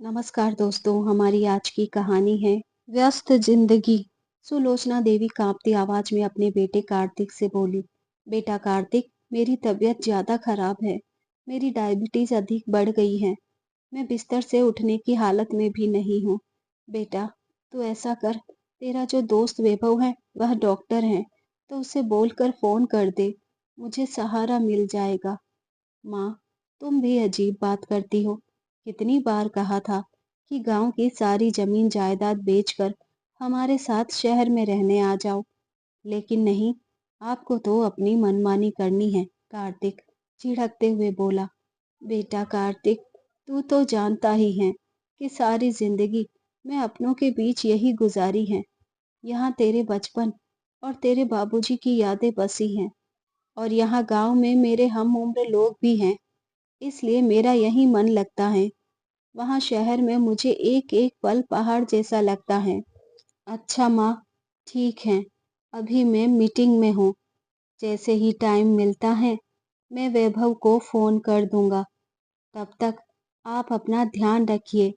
नमस्कार दोस्तों, हमारी आज की कहानी है व्यस्त जिंदगी। सुलोचना देवी कांपती आवाज में अपने बेटे कार्तिक से बोली, बेटा कार्तिक, मेरी तबीयत ज्यादा खराब है। मेरी डायबिटीज अधिक बढ़ गई है। मैं बिस्तर से उठने की हालत में भी नहीं हूँ। बेटा, तू ऐसा कर, तेरा जो दोस्त वैभव है वह डॉक्टर है, तो उसे बोलकर फोन कर दे। मुझे सहारा मिल जाएगा। माँ, तुम भी अजीब बात करती हो। कितनी बार कहा था कि गांव की सारी जमीन जायदाद बेचकर हमारे साथ शहर में रहने आ जाओ, लेकिन नहीं, आपको तो अपनी मनमानी करनी है। कार्तिक झिड़कते हुए बोला, बेटा कार्तिक, तू तो जानता ही है कि सारी जिंदगी मैं अपनों के बीच यही गुजारी है। यहाँ तेरे बचपन और तेरे बाबूजी की यादें बसी हैं, और यहाँ गांव में मेरे हम उम्र लोग भी हैं, इसलिए मेरा यही मन लगता है। वहाँ शहर में मुझे एक एक पल पहाड़ जैसा लगता है। अच्छा माँ, ठीक है, अभी मैं मीटिंग में हूँ। जैसे ही टाइम मिलता है मैं वैभव को फोन कर दूंगा। तब तक आप अपना ध्यान रखिए,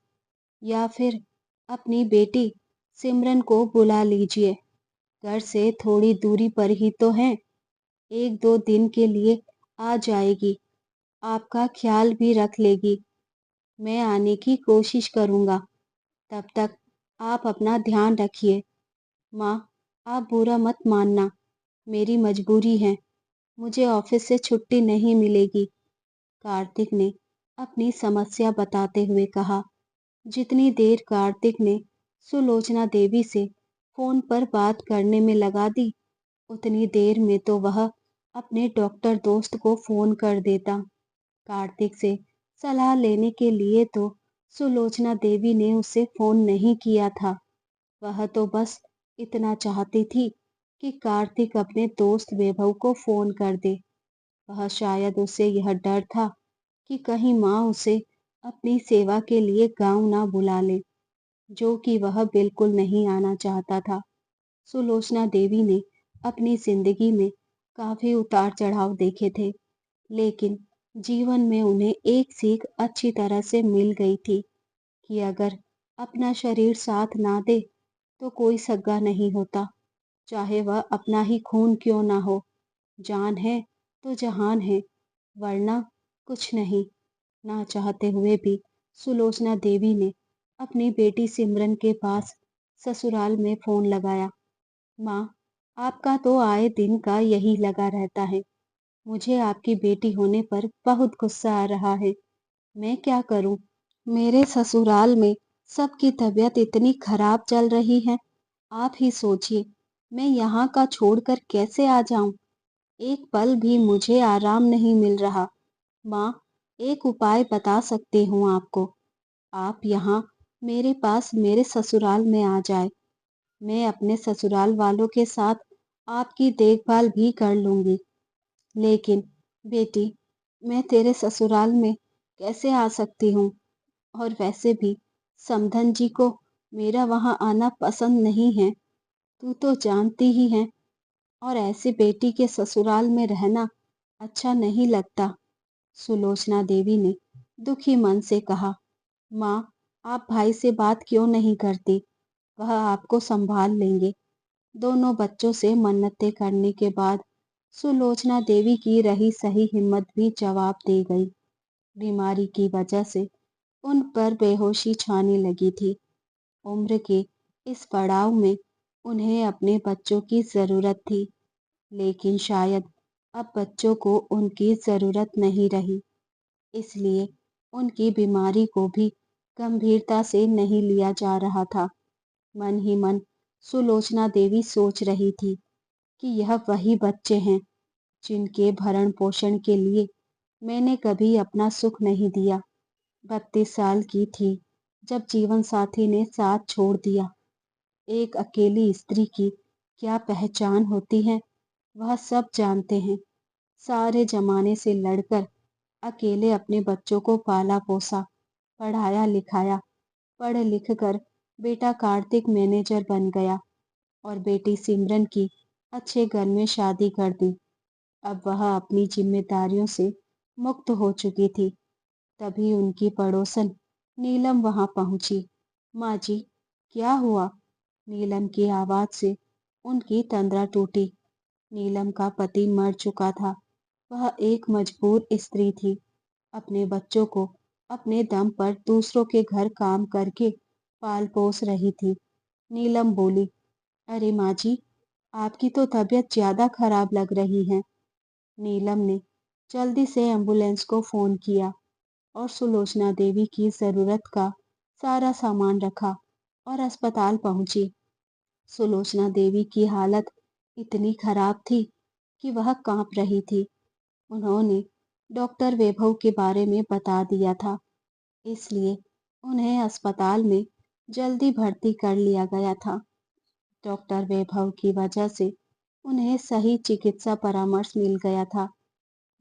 या फिर अपनी बेटी सिमरन को बुला लीजिए। घर से थोड़ी दूरी पर ही तो है। एक दो दिन के लिए आ जाएगी, आपका ख्याल भी रख लेगी। मैं आने की कोशिश करूंगा। तब तक आप अपना ध्यान रखिए। माँ, आप बुरा मत मानना, मेरी मजबूरी है। मुझे ऑफिस से छुट्टी नहीं मिलेगी। कार्तिक ने अपनी समस्या बताते हुए कहा। जितनी देर कार्तिक ने सुलोचना देवी से फोन पर बात करने में लगा दी, उतनी देर में तो वह अपने डॉक्टर दोस्त को फोन कर देता। कार्तिक से सलाह लेने के लिए तो सुलोचना देवी ने उसे फोन नहीं किया था। वह तो बस इतना चाहती थी कि कार्तिक अपने दोस्त वैभव को फोन कर दे। वह शायद उसे यह डर था कि कहीं माँ उसे अपनी सेवा के लिए गांव ना बुला ले, जो कि वह बिल्कुल नहीं आना चाहता था। सुलोचना देवी ने अपनी जिंदगी में काफी उतार चढ़ाव देखे थे, लेकिन जीवन में उन्हें एक सीख अच्छी तरह से मिल गई थी कि अगर अपना शरीर साथ ना दे तो कोई सगा नहीं होता, चाहे वह अपना ही खून क्यों ना हो। जान है तो जहान है, वरना कुछ नहीं। ना चाहते हुए भी सुलोचना देवी ने अपनी बेटी सिमरन के पास ससुराल में फोन लगाया। माँ, आपका तो आए दिन का यही लगा रहता है। मुझे आपकी बेटी होने पर बहुत गुस्सा आ रहा है। मैं क्या करूं? मेरे ससुराल में सबकी तबीयत इतनी खराब चल रही है। आप ही सोचिए, मैं यहाँ का छोड़कर कैसे आ जाऊं? एक पल भी मुझे आराम नहीं मिल रहा। माँ, एक उपाय बता सकती हूँ आपको। आप यहाँ मेरे पास मेरे ससुराल में आ जाए। मैं अपने ससुराल वालों के साथ आपकी देखभाल भी कर लूंगी। लेकिन बेटी, मैं तेरे ससुराल में कैसे आ सकती हूँ? और वैसे भी समधन जी को मेरा वहां आना पसंद नहीं है। तू तो जानती ही है, और ऐसी बेटी के ससुराल में रहना अच्छा नहीं लगता। सुलोचना देवी ने दुखी मन से कहा। माँ, आप भाई से बात क्यों नहीं करती? वह आपको संभाल लेंगे। दोनों बच्चों से मन्नतें करने के बाद सुलोचना देवी की रही सही हिम्मत भी जवाब दे गई। बीमारी की वजह से उन पर बेहोशी छाने लगी थी। उम्र के इस पड़ाव में उन्हें अपने बच्चों की जरूरत थी, लेकिन शायद अब बच्चों को उनकी जरूरत नहीं रही। इसलिए उनकी बीमारी को भी गंभीरता से नहीं लिया जा रहा था। मन ही मन सुलोचना देवी सोच रही थी कि यह वही बच्चे हैं जिनके भरण पोषण के लिए मैंने कभी अपना सुख नहीं दिया। 32 साल की थी जब जीवन साथी ने साथ छोड़ दिया। एक अकेली स्त्री की क्या पहचान होती है, वह सब जानते हैं। सारे जमाने से लड़कर अकेले अपने बच्चों को पाला पोसा, पढ़ाया लिखाया। पढ़ लिख कर बेटा कार्तिक मैनेजर बन गया और बेटी सिमरन की अच्छे घर में शादी कर दी। अब वह अपनी जिम्मेदारियों से मुक्त हो चुकी थी। तभी उनकी पड़ोसन नीलम वहां पहुंची। माँ जी, क्या हुआ? नीलम की आवाज से उनकी तंद्रा टूटी। नीलम का पति मर चुका था। वह एक मजबूर स्त्री थी। अपने बच्चों को अपने दम पर दूसरों के घर काम करके पाल पोस रही थी। नीलम बोली, अरे माँ जी, आपकी तो तबीयत ज्यादा खराब लग रही है। नीलम ने जल्दी से एम्बुलेंस को फोन किया और सुलोचना देवी की जरूरत का सारा सामान रखा और अस्पताल पहुंची। सुलोचना देवी की हालत इतनी खराब थी कि वह कांप रही थी। उन्होंने डॉक्टर वैभव के बारे में बता दिया था, इसलिए उन्हें अस्पताल में जल्दी भर्ती कर लिया गया था। डॉक्टर वैभव की वजह से उन्हें सही चिकित्सा परामर्श मिल गया था।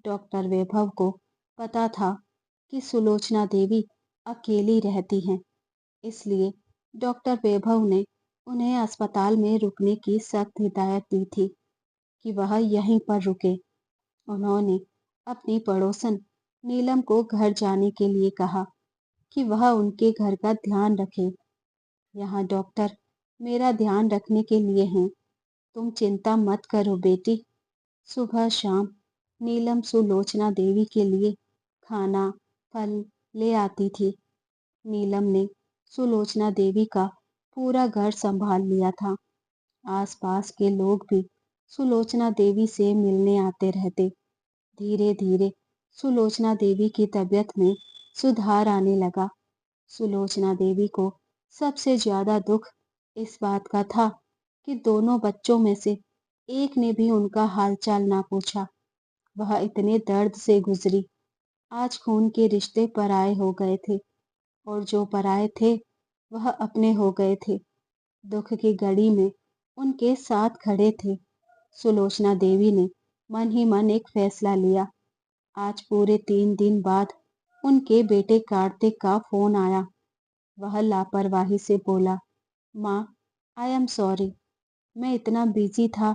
डॉक्टर वैभव को पता था कि सुलोचना देवी अकेली रहती हैं, इसलिए डॉक्टर वैभव ने उन्हें अस्पताल में रुकने की सख्त हिदायत दी थी कि वह यहीं पर रुके। उन्होंने अपनी पड़ोसन नीलम को घर जाने के लिए कहा कि वह उनके घर का ध्यान रखे। यहाँ डॉक्टर मेरा ध्यान रखने के लिए हैं, तुम चिंता मत करो बेटी। सुबह शाम नीलम सुलोचना देवी के लिए खाना, फल ले आती थी। नीलम ने सुलोचना देवी का पूरा घर संभाल लिया था। आसपास के लोग भी सुलोचना देवी से मिलने आते रहते। धीरे धीरे सुलोचना देवी की तबीयत में सुधार आने लगा। सुलोचना देवी को सबसे ज्यादा दुख इस बात का था कि दोनों बच्चों में से एक ने भी उनका हालचाल ना पूछा। वह इतने दर्द से गुजरी। आज खून के रिश्ते पराये हो गए थे और जो पराये थे वह अपने हो गए थे। दुख की घड़ी में उनके साथ खड़े थे। सुलोचना देवी ने मन ही मन एक फैसला लिया। आज पूरे 3 दिन बाद उनके बेटे कार्तिक का फोन आया। वह लापरवाही से बोला, माँ, आई एम सॉरी, मैं इतना बिजी था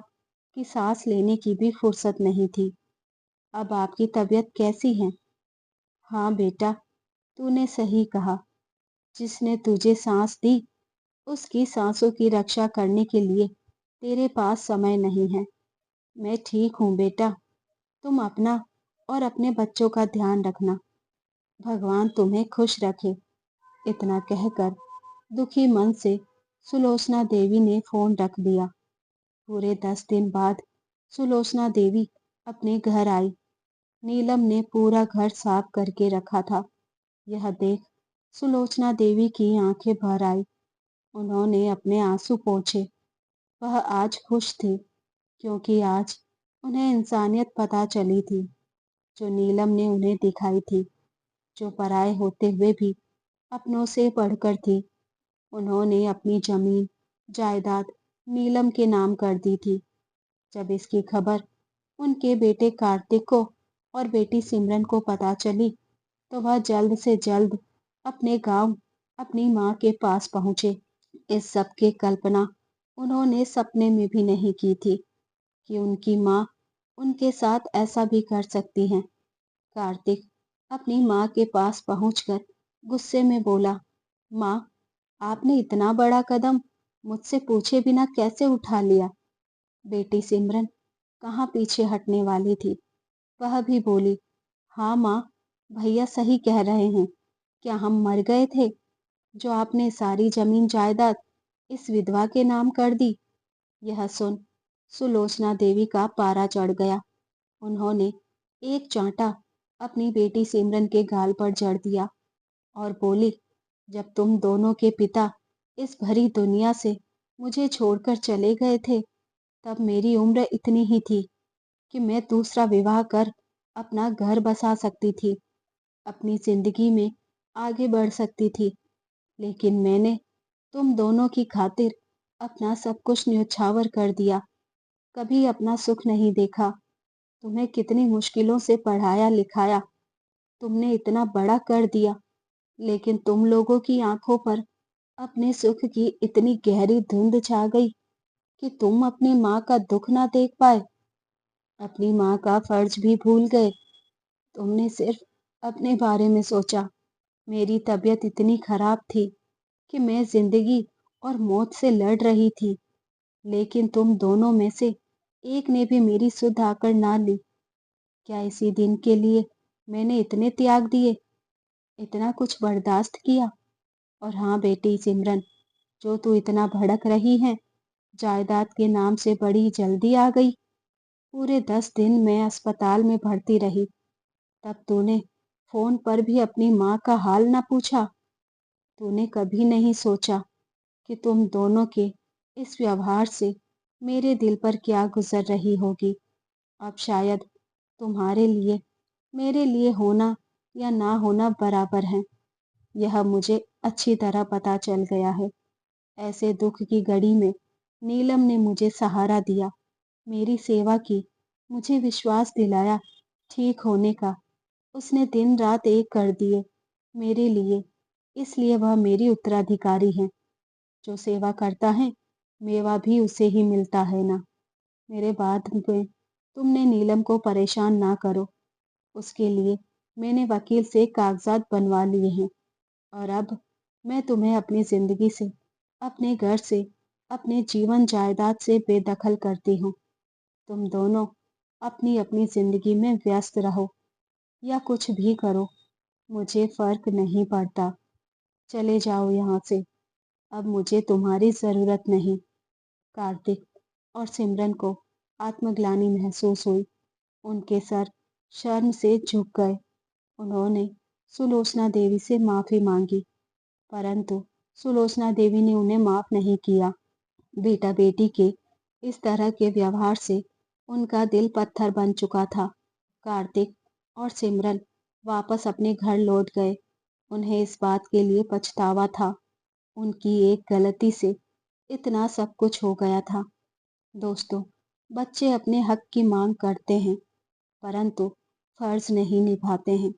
कि सांस लेने की भी फुर्सत नहीं थी। अब आपकी तबीयत कैसी है? हाँ बेटा, तूने सही कहा। जिसने तुझे सांस दी उसकी सांसों की रक्षा करने के लिए तेरे पास समय नहीं है। मैं ठीक हूँ बेटा, तुम अपना और अपने बच्चों का ध्यान रखना। भगवान तुम्हें खुश रखे। इतना कहकर दुखी मन से सुलोचना देवी ने फोन रख दिया। पूरे 10 दिन बाद सुलोचना देवी अपने घर आई। नीलम ने पूरा घर साफ करके रखा था। यह देख सुलोचना देवी की आंखें भर आई। उन्होंने अपने आंसू पोंछे। वह आज खुश थी क्योंकि आज उन्हें इंसानियत पता चली थी जो नीलम ने उन्हें दिखाई थी, जो पराये होते हुए भी अपनों से बढ़कर थी। उन्होंने अपनी जमीन जायदाद नीलम के नाम कर दी थी। जब इसकी खबर उनके बेटे कार्तिक को और बेटी सिमरन को पता चली तो वह जल्द से जल्द अपने गांव अपनी माँ के पास पहुंचे। इस सब की कल्पना उन्होंने सपने में भी नहीं की थी कि उनकी माँ उनके साथ ऐसा भी कर सकती हैं। कार्तिक अपनी माँ के पास पहुंचकर गुस्से में बोला, माँ, आपने इतना बड़ा कदम मुझसे पूछे बिना कैसे उठा लिया? बेटी सिमरन कहाँ पीछे हटने वाली थी। वह भी बोली, हाँ माँ, भैया सही कह रहे हैं। क्या हम मर गए थे जो आपने सारी जमीन जायदाद इस विधवा के नाम कर दी? यह सुन सुलोचना देवी का पारा चढ़ गया। उन्होंने एक चांटा अपनी बेटी सिमरन के गाल पर जड़ दिया और बोली, जब तुम दोनों के पिता इस भरी दुनिया से मुझे छोड़कर चले गए थे तब मेरी उम्र इतनी ही थी कि मैं दूसरा विवाह कर अपना घर बसा सकती थी, अपनी जिंदगी में आगे बढ़ सकती थी। लेकिन मैंने तुम दोनों की खातिर अपना सब कुछ न्योछावर कर दिया। कभी अपना सुख नहीं देखा। तुम्हें कितनी मुश्किलों से पढ़ाया लिखाया, तुमने इतना बड़ा कर दिया, लेकिन तुम लोगों की आंखों पर अपने सुख की इतनी गहरी धुंध छा गई कि तुम अपनी माँ का दुख ना देख पाए। अपनी माँ का फर्ज भी भूल गए। तुमने सिर्फ अपने बारे में सोचा। मेरी तबीयत इतनी खराब थी कि मैं जिंदगी और मौत से लड़ रही थी, लेकिन तुम दोनों में से एक ने भी मेरी सुध आकर ना ली। क्या इसी दिन के लिए मैंने इतने त्याग दिए, इतना कुछ बर्दाश्त किया? और हाँ बेटी सिमरन, जो तू इतना भड़क रही है, जायदाद के नाम से बड़ी जल्दी आ गई। पूरे 10 दिन मैं अस्पताल में भर्ती रही, तब तूने फोन पर भी अपनी माँ का हाल न पूछा। तूने कभी नहीं सोचा कि तुम दोनों के इस व्यवहार से मेरे दिल पर क्या गुजर रही होगी। अब शायद तुम्हारे लिए मेरे लिए होना या ना होना बराबर है, यह मुझे अच्छी तरह पता चल गया है। ऐसे दुख की घड़ी में नीलम ने मुझे सहारा दिया, मेरी सेवा की, मुझे विश्वास दिलाया ठीक होने का। उसने दिन रात एक कर दिए मेरे लिए, इसलिए वह मेरी उत्तराधिकारी है। जो सेवा करता है मेवा भी उसे ही मिलता है ना। मेरे बाद में तुमने नीलम को परेशान ना करो, उसके लिए मैंने वकील से कागजात बनवा लिए हैं। और अब मैं तुम्हें अपनी जिंदगी से, अपने घर से, अपने जीवन जायदाद से बेदखल करती हूँ। तुम दोनों अपनी अपनी जिंदगी में व्यस्त रहो या कुछ भी करो, मुझे फर्क नहीं पड़ता। चले जाओ यहाँ से, अब मुझे तुम्हारी जरूरत नहीं। कार्तिक और सिमरन को आत्मग्लानि महसूस हुई। उनके सर शर्म से झुक गए। उन्होंने सुलोचना देवी से माफी मांगी, परंतु सुलोचना देवी ने उन्हें माफ नहीं किया। बेटा बेटी के इस तरह के व्यवहार से उनका दिल पत्थर बन चुका था। कार्तिक और सिमरन वापस अपने घर लौट गए। उन्हें इस बात के लिए पछतावा था, उनकी एक गलती से इतना सब कुछ हो गया था। दोस्तों, बच्चे अपने हक की मांग करते हैं, परंतु फर्ज नहीं निभाते हैं,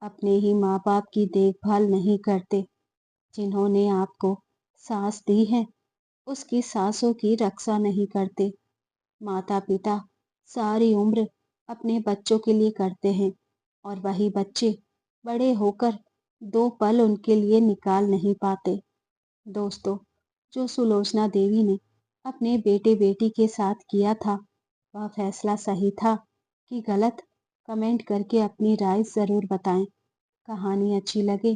अपने ही माँ बाप की देखभाल नहीं करते। जिन्होंने आपको सांस दी है, उसकी सांसों की रक्षा नहीं करते। माता पिता सारी उम्र अपने बच्चों के लिए करते हैं, और वही बच्चे बड़े होकर 2 पल उनके लिए निकाल नहीं पाते। दोस्तों, जो सुलोचना देवी ने अपने बेटे बेटी के साथ किया था, वह फैसला सही था कि गलत? कमेंट करके अपनी राय ज़रूर बताएं। कहानी अच्छी लगे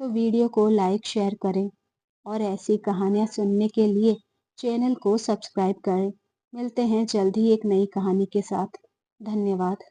तो वीडियो को लाइक शेयर करें, और ऐसी कहानियाँ सुनने के लिए चैनल को सब्सक्राइब करें। मिलते हैं जल्द ही एक नई कहानी के साथ। धन्यवाद।